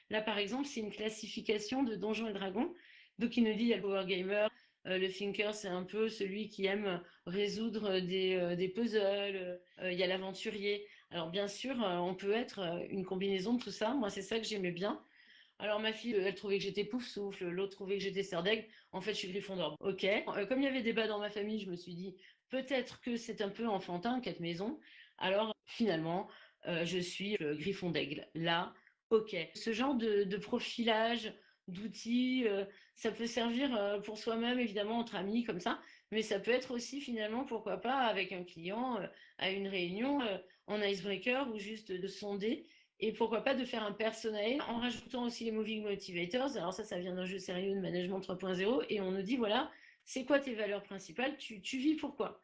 Là, par exemple, c'est une classification de Donjons et Dragons. Donc, il nous dit, il y a le Power Gamer, le Thinker, c'est un peu celui qui aime résoudre des puzzles. Il y a l'aventurier. Alors, bien sûr, on peut être une combinaison de tout ça. Moi, c'est ça que j'aimais bien. Alors ma fille, elle trouvait que j'étais Poufsouffle, l'autre trouvait que j'étais Serdaigle. En fait, je suis Gryffondor. Ok. Comme il y avait débat dans ma famille, je me suis dit peut-être que c'est un peu enfantin, quatre maisons. Alors finalement, je suis Griffon-d'Aigle. Là, ok. Ce genre de profilage, d'outils, ça peut servir pour soi-même, évidemment, entre amis, comme ça. Mais ça peut être aussi finalement, pourquoi pas, avec un client, à une réunion, en icebreaker ou juste de sonder et pourquoi pas de faire un personnel en rajoutant aussi les moving motivators. Alors ça vient d'un jeu sérieux de management 3.0 et on nous dit voilà, c'est quoi tes valeurs principales, tu vis pourquoi.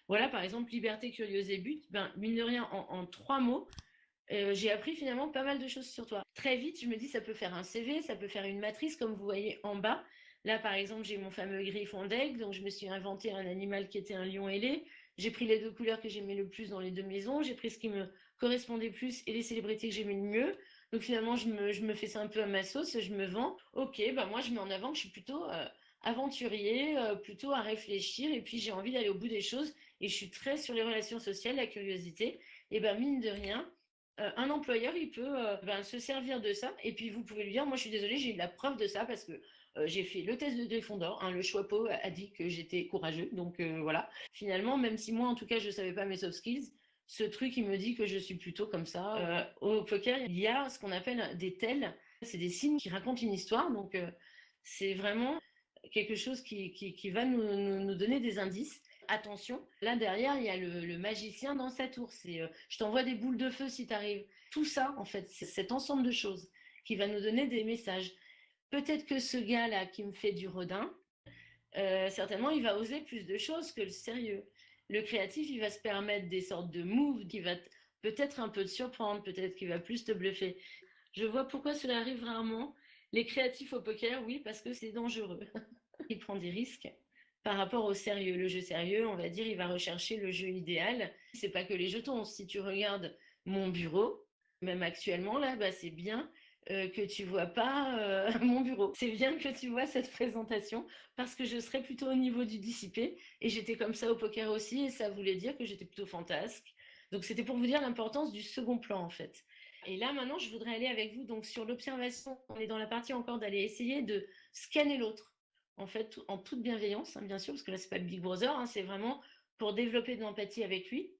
Voilà, par exemple, liberté, curieuse et but, ben, mine de rien, en 3 mots, j'ai appris finalement pas mal de choses sur toi. Très vite, je me dis, ça peut faire un CV, ça peut faire une matrice, comme vous voyez en bas. Là, par exemple, j'ai mon fameux griffon d'aigle, donc je me suis inventé un animal qui était un lion ailé. J'ai pris les deux couleurs que j'aimais le plus dans les deux maisons, j'ai pris ce qui me correspondait plus et les célébrités que j'aimais le mieux. Donc finalement, je me fais ça un peu à ma sauce, je me vends. Ok, bah moi, je mets en avant que je suis plutôt aventurier, plutôt à réfléchir, et puis j'ai envie d'aller au bout des choses, et je suis très sur les relations sociales, la curiosité. Et ben mine de rien, un employeur, il peut ben, se servir de ça. Et puis, vous pouvez lui dire, moi, je suis désolée, j'ai eu la preuve de ça parce que j'ai fait le test de Gryffondor. Hein, le Choixpeau a dit que j'étais courageux. Donc, voilà. Finalement, même si moi, en tout cas, je ne savais pas mes soft skills, ce truc, il me dit que je suis plutôt comme ça. Au poker, il y a ce qu'on appelle des tels. C'est des signes qui racontent une histoire. Donc, c'est vraiment quelque chose qui va nous donner des indices. Attention, là derrière, il y a le magicien dans sa tour. C'est je t'envoie des boules de feu si t'arrives. Tout ça, en fait, c'est cet ensemble de choses qui va nous donner des messages. Peut-être que ce gars-là qui me fait du rodin, certainement, il va oser plus de choses que le sérieux. Le créatif, il va se permettre des sortes de moves qui va peut-être un peu te surprendre, peut-être qu'il va plus te bluffer. Je vois pourquoi cela arrive rarement. Les créatifs au poker, oui, parce que c'est dangereux. Il prend des risques par rapport au sérieux. Le jeu sérieux, on va dire, il va rechercher le jeu idéal. C'est pas que les jetons. Si tu regardes mon bureau, même actuellement là, bah, c'est bien que tu vois pas mon bureau. C'est bien que tu vois cette présentation parce que je serais plutôt au niveau du dissipé et j'étais comme ça au poker aussi et ça voulait dire que j'étais plutôt fantasque. Donc c'était pour vous dire l'importance du second plan en fait. Et là maintenant, je voudrais aller avec vous donc sur l'observation. On est dans la partie encore d'aller essayer de scanner l'autre en fait, en toute bienveillance, hein, bien sûr, parce que là, c'est pas Big Brother, hein, c'est vraiment pour développer de l'empathie avec lui.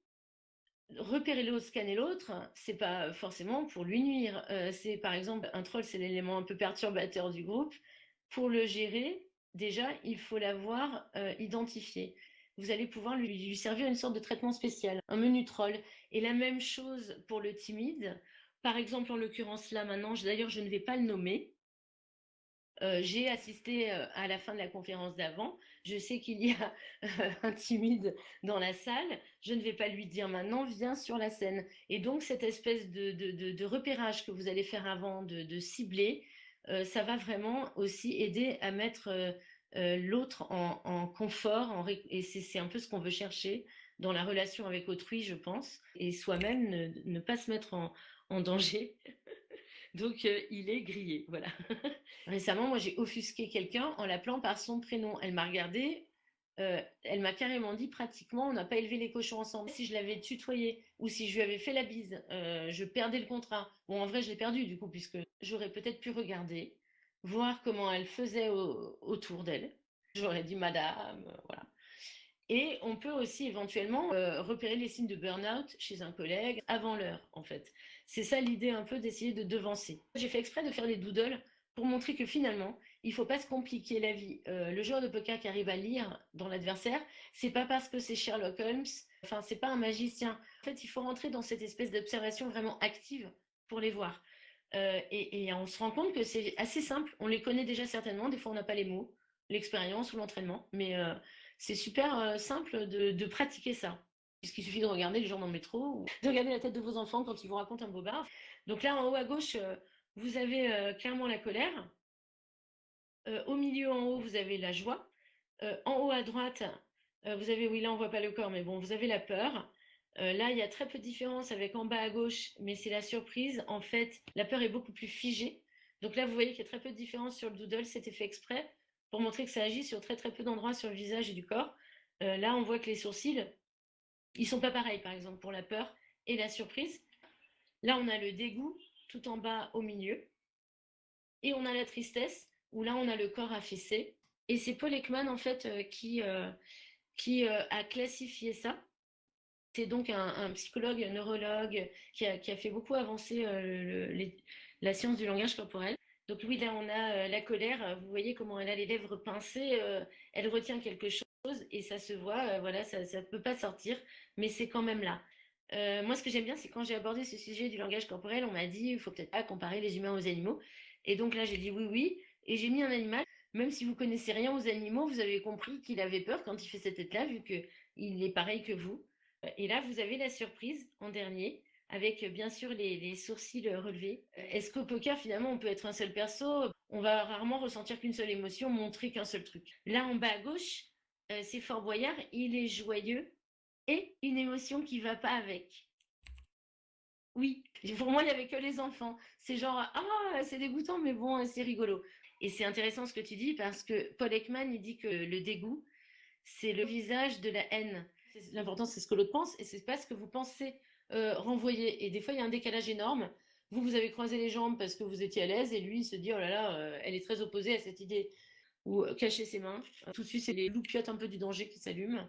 Repérer l'autre, scanner l'autre, c'est pas forcément pour lui nuire. C'est par exemple, un troll, c'est l'élément un peu perturbateur du groupe. Pour le gérer, déjà, il faut l'avoir identifié. Vous allez pouvoir lui servir une sorte de traitement spécial, un menu troll. Et la même chose pour le timide. Par exemple, en l'occurrence là maintenant, d'ailleurs, je ne vais pas le nommer, j'ai assisté à la fin de la conférence d'avant. Je sais qu'il y a un timide dans la salle. Je ne vais pas lui dire maintenant, viens sur la scène. Et donc, cette espèce de repérage que vous allez faire avant, de cibler, ça va vraiment aussi aider à mettre l'autre en confort. Et c'est un peu ce qu'on veut chercher dans la relation avec autrui, je pense. Et soi-même, ne pas se mettre en danger. Donc, il est grillé, voilà. Récemment, moi, j'ai offusqué quelqu'un en l'appelant par son prénom. Elle m'a regardé, elle m'a carrément dit pratiquement, on n'a pas élevé les cochons ensemble. Si je l'avais tutoyé ou si je lui avais fait la bise, je perdais le contrat. Bon, en vrai, je l'ai perdu du coup, puisque j'aurais peut-être pu regarder, voir comment elle faisait autour d'elle. J'aurais dit madame, voilà. Et on peut aussi éventuellement repérer les signes de burn-out chez un collègue avant l'heure, en fait. C'est ça l'idée un peu d'essayer de devancer. J'ai fait exprès de faire des doodles pour montrer que finalement, il ne faut pas se compliquer la vie. Le joueur de poker qui arrive à lire dans l'adversaire, c'est pas parce que c'est Sherlock Holmes, enfin, c'est pas un magicien. En fait, il faut rentrer dans cette espèce d'observation vraiment active pour les voir. Et on se rend compte que c'est assez simple. On les connaît déjà certainement. Des fois, on n'a pas les mots, l'expérience ou l'entraînement. Mais c'est super simple de pratiquer ça. Puisqu'il suffit de regarder les gens dans le métro ou de regarder la tête de vos enfants quand ils vous racontent un bobard. Donc là, en haut à gauche, vous avez clairement la colère. Au milieu, en haut, vous avez la joie. En haut à droite, vous avez, oui, là, on voit pas le corps, mais bon, vous avez la peur. Là, il y a très peu de différence avec en bas à gauche, mais c'est la surprise. En fait, la peur est beaucoup plus figée. Donc là, vous voyez qu'il y a très peu de différence sur le doodle, c'était fait exprès pour montrer que ça agit sur très très peu d'endroits sur le visage et du corps. Là, on voit que les sourcils, ils sont pas pareils, par exemple, pour la peur et la surprise. Là, on a le dégoût tout en bas au milieu. Et on a la tristesse, où là, on a le corps affaissé. Et c'est Paul Ekman, en fait, qui a classifié ça. C'est donc un psychologue, un neurologue qui a fait beaucoup avancer la science du langage corporel. Donc oui, là on a la colère, vous voyez comment elle a les lèvres pincées, elle retient quelque chose et ça se voit, voilà, ça ne peut pas sortir, mais c'est quand même là. Moi ce que j'aime bien, c'est quand j'ai abordé ce sujet du langage corporel, on m'a dit, il faut peut-être pas comparer les humains aux animaux. Et donc là j'ai dit oui, oui, et j'ai mis un animal, même si vous connaissez rien aux animaux, vous avez compris qu'il avait peur quand il fait cette tête-là, vu qu'il est pareil que vous. Et là, vous avez la surprise en dernier, avec bien sûr les sourcils relevés. Est-ce qu'au poker, finalement, on peut être un seul perso? On va rarement ressentir qu'une seule émotion, montrer qu'un seul truc. Là, en bas à gauche, c'est Fort Boyard, il est joyeux et une émotion qui va pas avec. Oui, pour moi, il n'y avait que les enfants. C'est genre, ah, c'est dégoûtant, mais bon, c'est rigolo. Et c'est intéressant ce que tu dis parce que Paul Ekman, il dit que le dégoût, c'est le visage de la haine. L'important, c'est ce que l'autre pense et c'est pas ce que vous pensez renvoyer. Et des fois, il y a un décalage énorme. Vous, vous avez croisé les jambes parce que vous étiez à l'aise et lui, il se dit, oh là là, elle est très opposée à cette idée. Ou cacher ses mains. Tout de suite, c'est les loupiottes un peu du danger qui s'allument.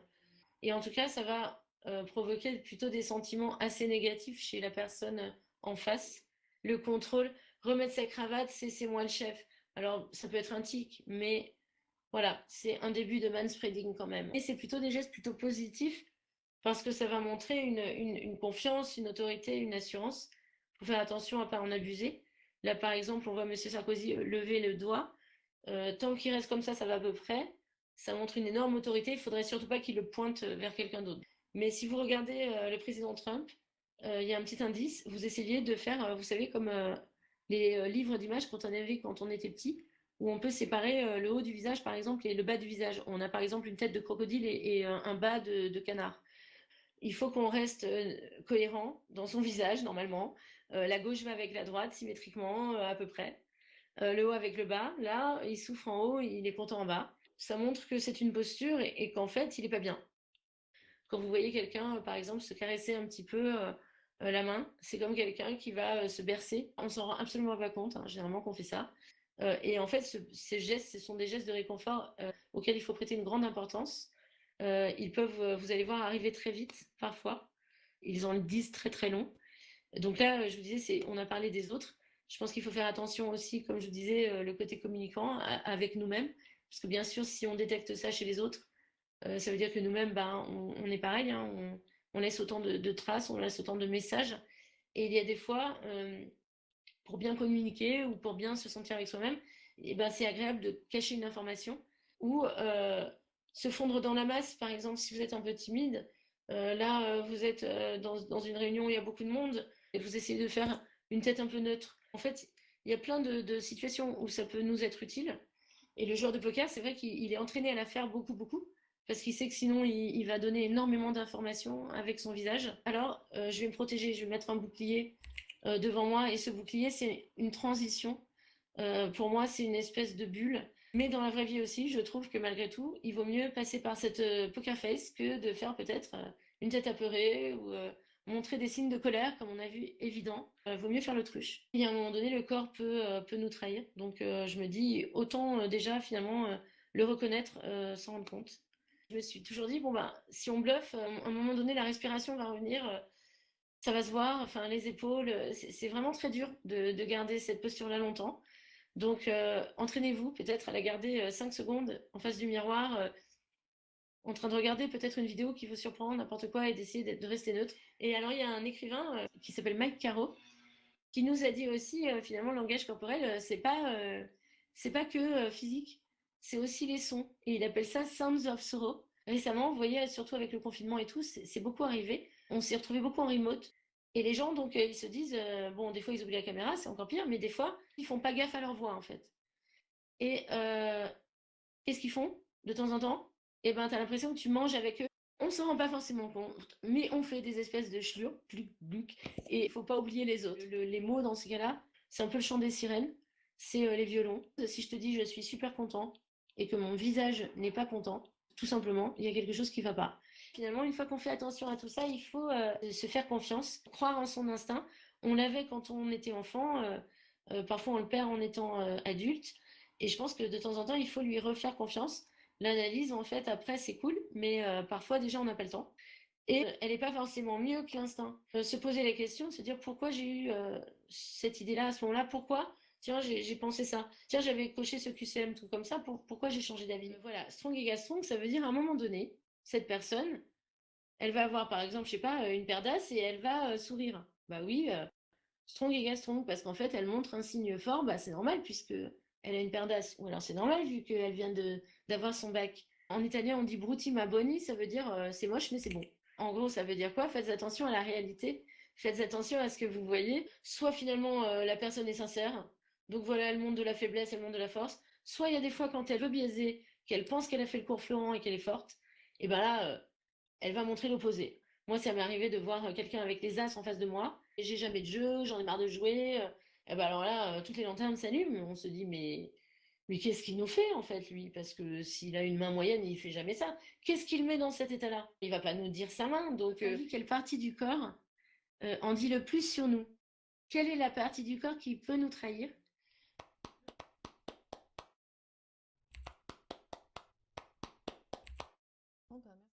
Et en tout cas, ça va provoquer plutôt des sentiments assez négatifs chez la personne en face. Le contrôle, remettre sa cravate, c'est moi le chef. Alors, ça peut être un tic, mais voilà, c'est un début de manspreading quand même. Et c'est plutôt des gestes plutôt positifs parce que ça va montrer une confiance, une autorité, une assurance. Il faut faire attention à ne pas en abuser. Là, par exemple, on voit M. Sarkozy lever le doigt. Tant qu'il reste comme ça va à peu près. Ça montre une énorme autorité. Il ne faudrait surtout pas qu'il le pointe vers quelqu'un d'autre. Mais si vous regardez le président Trump, il y a un petit indice. Vous essayez de faire, vous savez, comme les livres d'images qu'on avait quand on était petit, où on peut séparer le haut du visage, par exemple, et le bas du visage. On a par exemple une tête de crocodile et un bas de canard. Il faut qu'on reste cohérent dans son visage, normalement. La gauche va avec la droite, symétriquement, à peu près. Le haut avec le bas. Là, il souffre en haut, il est content en bas. Ça montre que c'est une posture et qu'en fait, il n'est pas bien. Quand vous voyez quelqu'un, par exemple, se caresser un petit peu la main, c'est comme quelqu'un qui va se bercer. On s'en rend absolument pas compte, hein, généralement qu'on fait ça. Et en fait, ces gestes, ce sont des gestes de réconfort auxquels il faut prêter une grande importance. Ils peuvent, vous allez voir, arriver très vite parfois. Ils en disent très très long. Donc là, je vous disais, on a parlé des autres. Je pense qu'il faut faire attention aussi, comme je vous disais, le côté communicant avec nous-mêmes. Parce que bien sûr, si on détecte ça chez les autres, ça veut dire que nous-mêmes, ben, on est pareil, hein, on laisse autant de traces, on laisse autant de messages. Et il y a des fois, pour bien communiquer ou pour bien se sentir avec soi-même, eh ben, c'est agréable de cacher une information ou se fondre dans la masse. Par exemple, si vous êtes un peu timide, là, vous êtes dans une réunion où il y a beaucoup de monde et vous essayez de faire une tête un peu neutre. En fait, il y a plein de situations où ça peut nous être utile. Et le joueur de poker, c'est vrai qu'il est entraîné à la faire beaucoup, beaucoup, parce qu'il sait que sinon, il va donner énormément d'informations avec son visage. Alors, je vais me protéger, je vais mettre un bouclier devant moi, et ce bouclier, c'est une transition. Pour moi, c'est une espèce de bulle. Mais dans la vraie vie aussi, je trouve que malgré tout, il vaut mieux passer par cette poker face que de faire peut-être une tête apeurée ou montrer des signes de colère, comme on a vu évident. Vaut mieux faire l'autruche. Et à un moment donné, le corps peut nous trahir. Donc je me dis, autant déjà finalement le reconnaître sans rendre compte. Je me suis toujours dit, bon bah, si on bluffe, à un moment donné, la respiration va revenir. Ça va se voir, enfin les épaules, c'est vraiment très dur de garder cette posture-là longtemps. Donc entraînez-vous peut-être à la garder 5 secondes en face du miroir, en train de regarder peut-être une vidéo qui vous surprend, n'importe quoi, et d'essayer de rester neutre. Et alors il y a un écrivain qui s'appelle Mike Caro, qui nous a dit aussi finalement le langage corporel, c'est pas que physique, c'est aussi les sons. Et il appelle ça Sounds of Sorrow. Récemment, vous voyez, surtout avec le confinement et tout, c'est beaucoup arrivé. On s'est retrouvé beaucoup en remote. Et les gens, donc, ils se disent, bon, des fois, ils oublient la caméra, c'est encore pire, mais des fois, ils font pas gaffe à leur voix, en fait. Et qu'est-ce qu'ils font de temps en temps? Eh ben, t'as l'impression que tu manges avec eux. On s'en rend pas forcément compte, mais on fait des espèces de chlures, gluc, gluc, et il faut pas oublier les autres. Les mots dans ces cas-là, c'est un peu le chant des sirènes. c'est les violons. Si je te dis je suis super content et que mon visage n'est pas content, tout simplement, il y a quelque chose qui ne va pas. Finalement, une fois qu'on fait attention à tout ça, il faut se faire confiance, croire en son instinct. On l'avait quand on était enfant, parfois on le perd en étant adulte. Et je pense que de temps en temps, il faut lui refaire confiance. L'analyse, en fait, après, c'est cool, mais parfois déjà, on n'a pas le temps. Et elle n'est pas forcément mieux que l'instinct. Se poser la question, se dire pourquoi j'ai eu cette idée-là à ce moment-là, pourquoi tiens, j'ai pensé ça. Tiens, j'avais coché ce QCM, tout comme ça, pourquoi j'ai changé d'avis. Voilà, strong égale strong, ça veut dire à un moment donné, cette personne, elle va avoir par exemple, je sais pas, une paire d'as et elle va sourire. Bah oui, strong égale strong, parce qu'en fait, elle montre un signe fort, bah c'est normal puisque elle a une paire d'as. Ou alors c'est normal vu qu'elle vient d'avoir son bac. En italien, on dit brutti ma boni, ça veut dire c'est moche mais c'est bon. En gros, ça veut dire quoi? Faites attention à la réalité, faites attention à ce que vous voyez. Soit finalement la personne est sincère, donc voilà, elle montre de la faiblesse, elle montre de la force. Soit il y a des fois quand elle veut biaiser, qu'elle pense qu'elle a fait le cours Florent et qu'elle est forte, et ben là, elle va montrer l'opposé. Moi, ça m'est arrivé de voir quelqu'un avec les as en face de moi. Et j'ai jamais de jeu, j'en ai marre de jouer. Et ben alors là, toutes les lanternes s'allument. On se dit, mais qu'est-ce qu'il nous fait en fait, lui? Parce que s'il a une main moyenne, il fait jamais ça. Qu'est-ce qu'il met dans cet état-là? Il va pas nous dire sa main. Donc, quelle partie du corps en dit le plus sur nous? Quelle est la partie du corps qui peut nous trahir